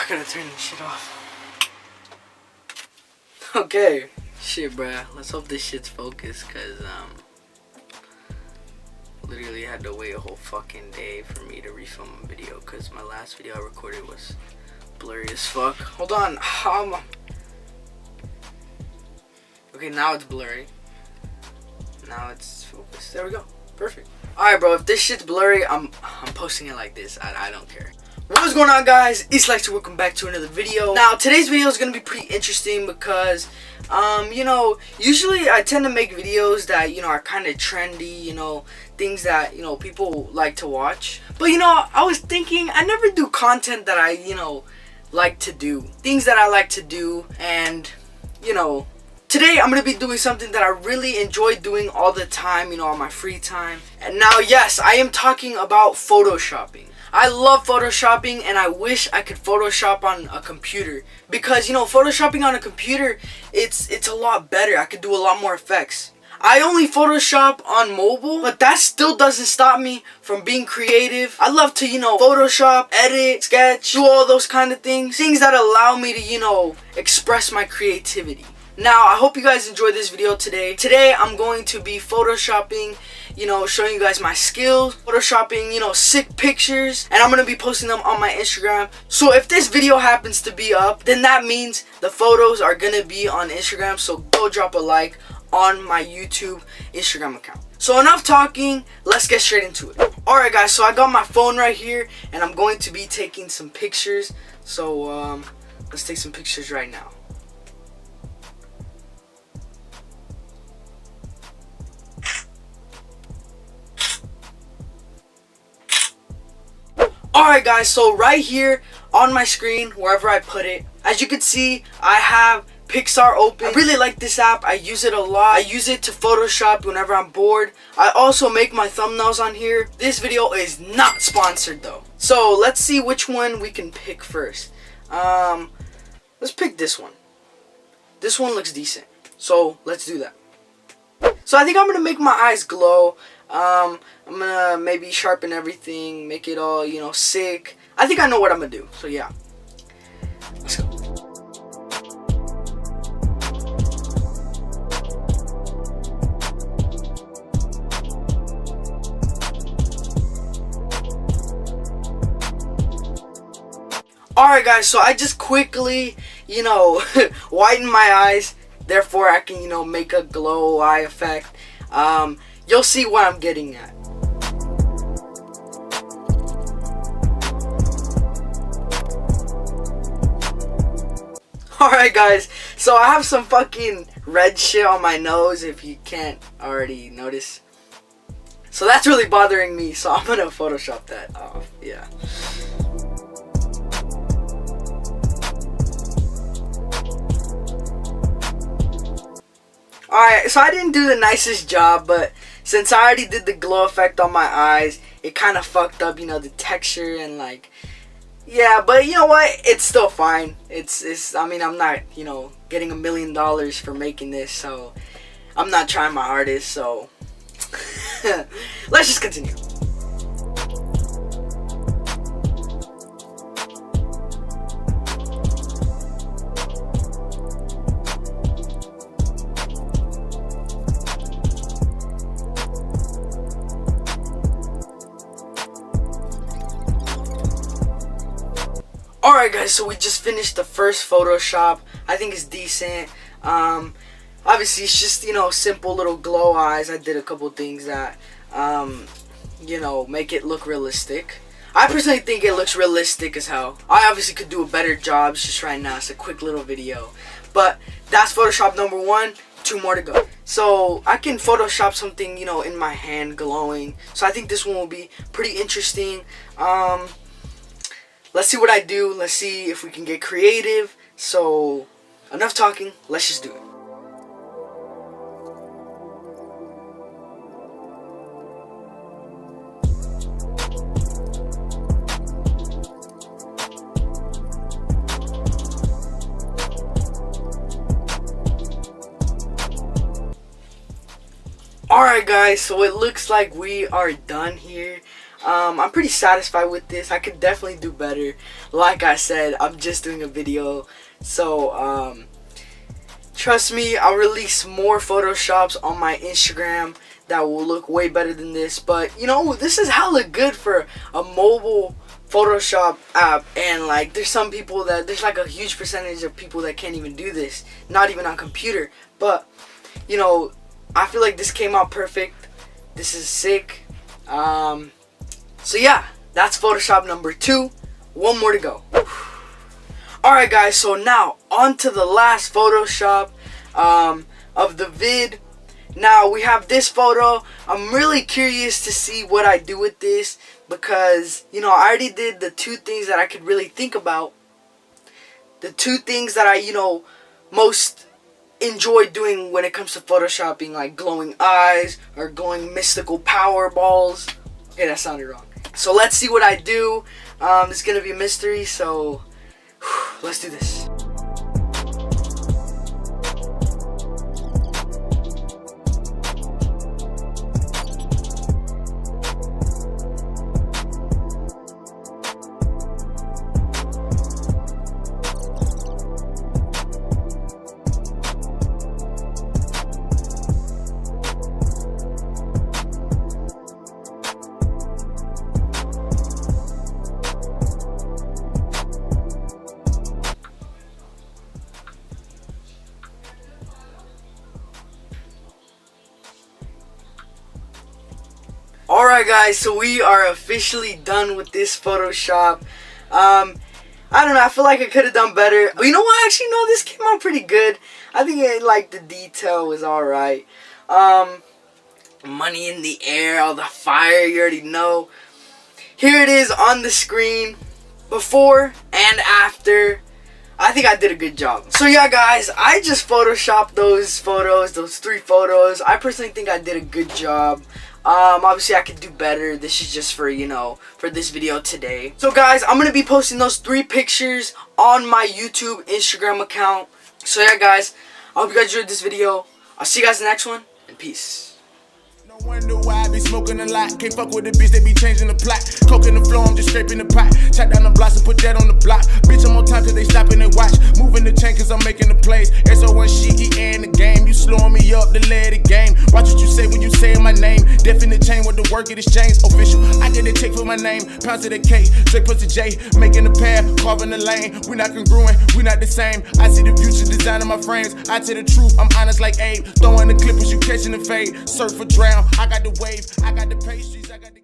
I gotta turn this shit off. Okay. Shit, bruh. Let's hope this shit's focused, cause literally had to wait a whole fucking day for me to refilm a video, cause my last video I recorded was blurry as fuck. Hold on. Okay, now it's blurry. Now it's focused. There we go. Perfect. Alright, bro. If this shit's blurry, I'm posting it like this. I don't care. What is going on, guys? It's Lex. Welcome back to another video. Now, today's video is gonna be pretty interesting because, you know, usually I tend to make videos that, you know, are kind of trendy, you know, things that, you know, people like to watch. But, you know, I was thinking I never do content that I, you know, like to do. Things that I like to do, and, you know, today I'm going to be doing something that I really enjoy doing all the time, you know, on my free time. And now, yes, I am talking about photoshopping. I love photoshopping, and I wish I could photoshop on a computer, because, you know, photoshopping on a computer, it's a lot better. I could do a lot more effects. I only Photoshop on mobile, but that still doesn't stop me from being creative. I love to, you know, Photoshop, edit, sketch, do all those kind of things. Things that allow me to, you know, express my creativity. Now, I hope you guys enjoyed this video today. Today, I'm going to be Photoshopping, you know, showing you guys my skills, Photoshopping, you know, sick pictures, and I'm going to be posting them on my Instagram. So if this video happens to be up, then that means the photos are going to be on Instagram, so go drop a like on my YouTube Instagram account. So enough talking, let's get straight into it. Alright guys, so I got my phone right here, and I'm going to be taking some pictures. So, let's take some pictures right now. Alright guys, so right here on my screen, wherever I put it, as you can see, I have Pixar open. I really like this app. I use it a lot. I use it to Photoshop whenever I'm bored. I also make my thumbnails on here. This video is not sponsored though. So let's see which one we can pick first. Let's pick this one. This one looks decent. So let's do that. So I think I'm gonna make my eyes glow. I'm gonna maybe sharpen everything, make it all, you know, sick. I think I know what I'm gonna do. So yeah, let's go. Alright guys, so I just quickly, you know, whiten my eyes. Therefore I can, you know, make a glow eye effect. You'll see what I'm getting at. Alright guys, so I have some fucking red shit on my nose, if you can't already notice. So that's really bothering me, so I'm gonna Photoshop that off, yeah. Alright, so I didn't do the nicest job, but since I already did the glow effect on my eyes, it kind of fucked up, you know, the texture and like, yeah, but you know what? It's still fine. I mean, I'm not, you know, getting $1 million for making this, so I'm not trying my hardest, so let's just continue. Alright guys, so we just finished the first Photoshop. I think it's decent. Obviously it's just, you know, simple little glow eyes. I did a couple things that, you know, make it look realistic. I personally think it looks realistic as hell. I obviously could do a better job. It's just right now, it's a quick little video. But that's Photoshop number 1. 2 more to go. So I can Photoshop something, you know, in my hand glowing. So I think this one will be pretty interesting. Let's see what I do. Let's see if we can get creative. So, enough talking. Let's just do it. Alright guys, so it looks like we are done here. I'm pretty satisfied with this. I could definitely do better. Like I said, I'm just doing a video, so trust me, I'll release more Photoshops on my Instagram that will look way better than this. But you know, this is hella good for a mobile Photoshop app, and like there's some people that there's like a huge percentage of people that can't even do this, not even on computer. But you know, I feel like this came out perfect. This is sick. So yeah, that's Photoshop number 2. One more to go. Alright guys, so now on to the last Photoshop of the vid. Now we have this photo. I'm really curious to see what I do with this, because you know, I already did the 2 things that I could really think about. The 2 things that I, you know, most enjoy doing when it comes to photoshopping, like glowing eyes or glowing mystical power balls. Okay, that sounded wrong. So let's see what I do. It's gonna be a mystery, so let's do this. Alright guys, so we are officially done with this Photoshop. I don't know, I feel like I could have done better. But you know what, actually no, this came out pretty good. I think like the detail was alright. Money in the air, all the fire, you already know. Here it is on the screen, before and after. I think I did a good job. So yeah guys, I just photoshopped those photos, those 3 photos. I personally think I did a good job. Obviously I could do better. This is just for, you know, for this video today. So guys, I'm going to be posting those 3 pictures on my YouTube, Instagram account. So yeah guys, I hope you guys enjoyed this video. I'll see you guys in the next one, and peace. No wonder why I be smoking a lot. Can't fuck with the bitch, they be changing the plot. Coke in the floor, I'm just scraping the pot. Chop down the blocks and put that on the block. Bitch, I'm on time till they stop and they watch. Moving the chain cause I'm making the plays. SO1 shit, in the game. You slowing me up to let it game. Watch what you say when you say my name. Deaf in the chain with the work it exchange. Official, I get a check for my name. Pounds to the K, Drake puts the J. Making the path, carving the lane. We not congruent, we not the same. I see the future designing my frames. I tell the truth, I'm honest like Abe. Throwing the clippers, you catching the fade. Surf or drown, I got the wave, I got the pastries, I got the